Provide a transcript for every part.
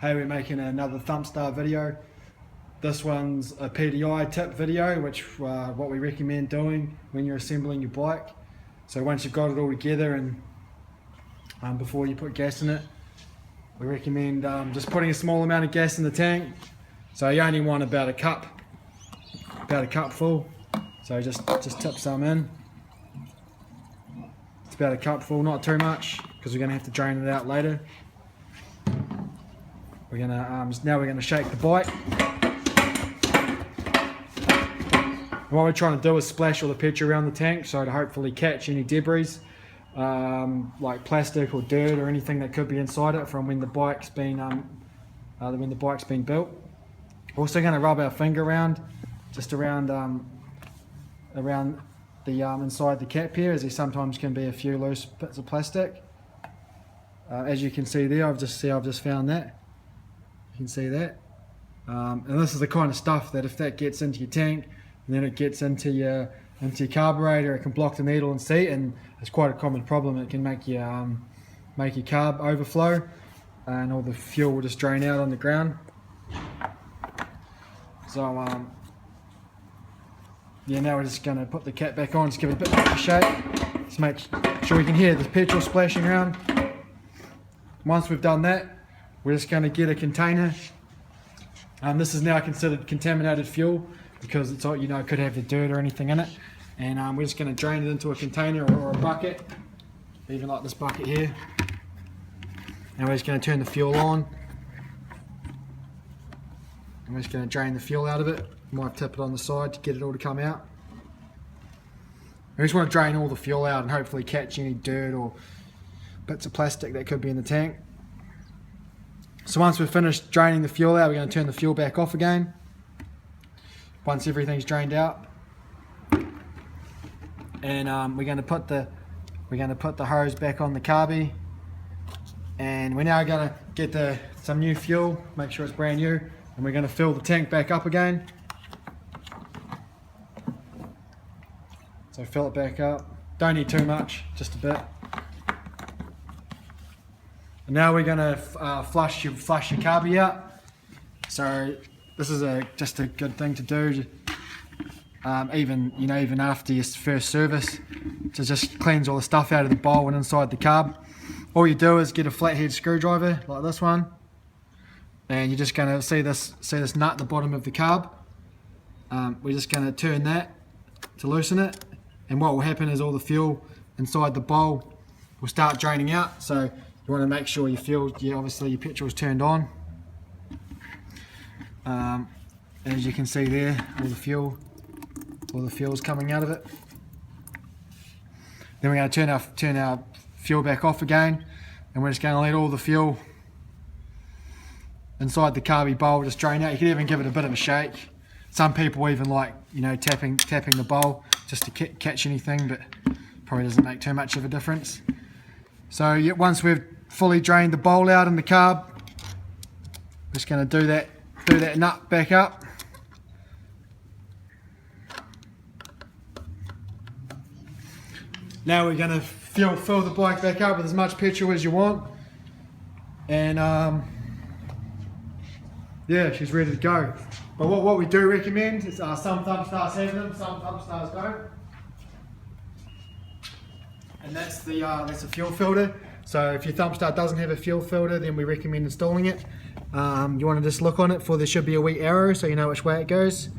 Hey, we're making another Thumpstar video. This one's a PDI tip video, which what we recommend doing when you're assembling your bike. So once you've got it all together and before you put gas in it, we recommend just putting a small amount of gas in the tank. So you only want about a cup full. So just tip some in. It's about a cup full, not too much, because we're going to have to drain it out later. We're gonna now we're gonna shake the bike. What we're trying to do is splash all the petrol around the tank, so to hopefully catch any debris, like plastic or dirt or anything that could be inside it from when the bike's been built. We're also going to rub our finger around, just around the inside the cap here, as there sometimes can be a few loose bits of plastic. As you can see there, I've just found that. You can see that, and this is the kind of stuff that if that gets into your tank and then it gets into your carburetor, it can block the needle and seat, and it's quite a common problem. It can make your carb overflow and all the fuel will just drain out on the ground. So yeah, now we're just going to put the cap back on, just give it a bit of a shake, just make sure we can hear the petrol splashing around. Once we've done that, we're just going to get a container. This is now considered contaminated fuel because it's all, it could have the dirt or anything in it. And we're just going to drain it into a container or a bucket, even like this bucket here. And we're just going to turn the fuel on. And we're just going to drain the fuel out of it. Might tip it on the side to get it all to come out. We just want to drain all the fuel out and hopefully catch any dirt or bits of plastic that could be in the tank. So once we've finished draining the fuel out, we're going to turn the fuel back off again. Once everything's drained out, and we're going to put the hose back on the carby, and we're now going to get some new fuel, make sure it's brand new, and we're going to fill the tank back up again. So fill it back up. Don't need too much, just a bit. And now we're going to flush your carby out. So this is just a good thing to do, even after your first service, to just cleanse all the stuff out of the bowl and inside the carb. All you do is get a flathead screwdriver like this one, and you're just going to see this nut at the bottom of the carb. We're just going to turn that to loosen it, and what will happen is all the fuel inside the bowl will start draining out. So you want to make sure obviously your petrol is turned on. As you can see there, all the fuel is coming out of it. Then we're going to turn our fuel back off again, and we're just going to let all the fuel inside the carby bowl just drain out. You can even give it a bit of a shake. Some people even like tapping the bowl just to catch anything, but probably doesn't make too much of a difference. So once we've fully drained the bowl out in the carb, we're just going to do that nut back up. Now we're going to fill the bike back up with as much petrol as you want, and yeah, she's ready to go. But what we do recommend is some Thumpstars have them, some Thumpstars don't. And that's the fuel filter. So if your Thumpstar doesn't have a fuel filter, then we recommend installing it. You want to just look on it for there should be a wee arrow, so you know which way it goes.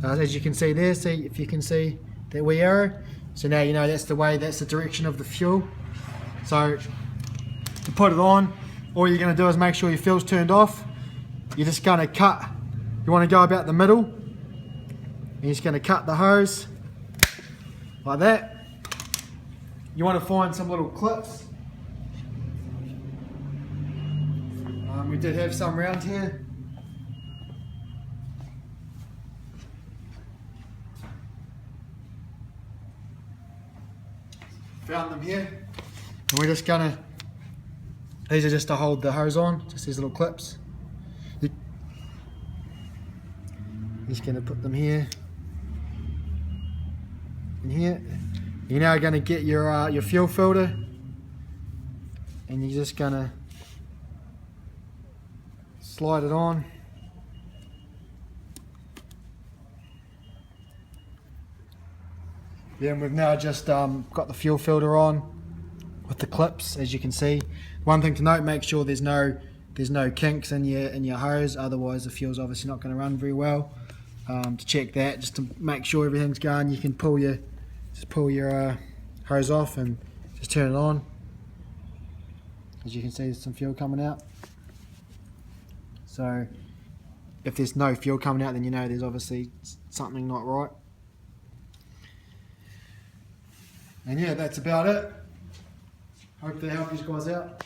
As you can see there, see if you can see that wee arrow. So now you know that's the direction of the fuel. So to put it on, all you're going to do is make sure your fuel's turned off. You're just going to cut. You want to go about the middle. And you're just going to cut the hose like that. You want to find some little clips. We did have some around here. Found them here. And we're just gonna, these are just to hold the hose on, just these little clips. Just gonna put them here and here. You're now gonna get your fuel filter, and you're just gonna slide it on. Yeah, and we've now just got the fuel filter on with the clips, as you can see. One thing to note: make sure there's no kinks in your hose, otherwise the fuel's obviously not going to run very well. To check that, just to make sure everything's going, you can pull your hose off and just turn it on. As you can see, there's some fuel coming out. So if there's no fuel coming out, then you know there's obviously something not right. And yeah, that's about it. Hope that helped you guys out.